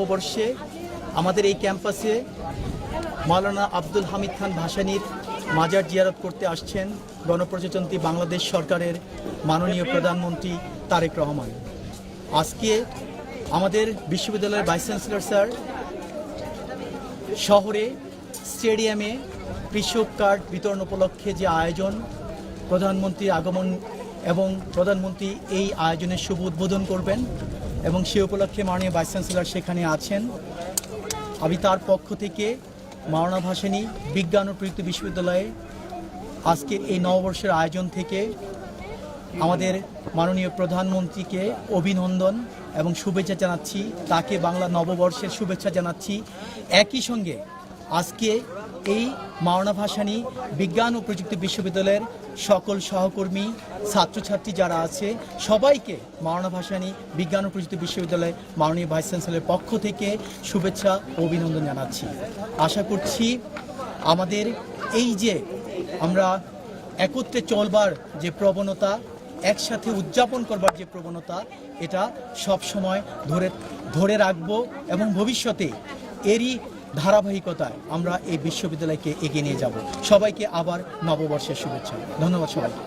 নববর্ষে আমাদের এই ক্যাম্পাসে মাওলানা আব্দুল হামিদ খান ভাসানীর মাজার জিয়ারত করতে আসছেন গণপ্রজাতন্ত্রী বাংলাদেশ সরকারের মাননীয় প্রধানমন্ত্রী তারেক রহমান। আজকে আমাদের বিশ্ববিদ্যালয়ের ভাইস চ্যান্সেলর স্যার শহরে স্টেডিয়ামে কৃষক কার্ড বিতরণ উপলক্ষে যে আয়োজন, প্রধানমন্ত্রীর আগমন এবং প্রধানমন্ত্রী এই আয়োজনের শুভ উদ্বোধন করবেন এবং সে উপলক্ষে মাননীয় ভাইস চ্যান্সেলর সেখানে আছেন। আমি তার পক্ষ থেকে মাওলানা ভাসানী বিজ্ঞান ও প্রযুক্তি বিশ্ববিদ্যালয়ে আজকের এই নববর্ষের আয়োজন থেকে আমাদের মাননীয় প্রধানমন্ত্রীকে অভিনন্দন এবং শুভেচ্ছা জানাচ্ছি, তাকে বাংলা নববর্ষের শুভেচ্ছা জানাচ্ছি। একই সঙ্গে আজকে এই মাওলানা ভাসানী বিজ্ঞান ও প্রযুক্তি বিশ্ববিদ্যালয়ের সকল সহকর্মী, ছাত্রছাত্রী যারা আছে সবাইকে মাওলানা ভাসানী বিজ্ঞান ও প্রযুক্তি বিশ্ববিদ্যালয়ের মাননীয় ভাইস চ্যান্সেলরের পক্ষ থেকে শুভেচ্ছা ও অভিনন্দন জানাচ্ছি। আশা করছি আমাদের এই যে আমরা একত্রে চলবার যে প্রবণতা, একসাথে উদযাপন করবার যে প্রবণতা, এটা সব সময় ধরে রাখব এবং ভবিষ্যতে এরই ধারাবাহিকতায় আমরা এই বিশ্ববিদ্যালয়কে এগিয়ে নিয়ে যাব। সবাইকে আবার নববর্ষের শুভেচ্ছা। ধন্যবাদ সবাইকে।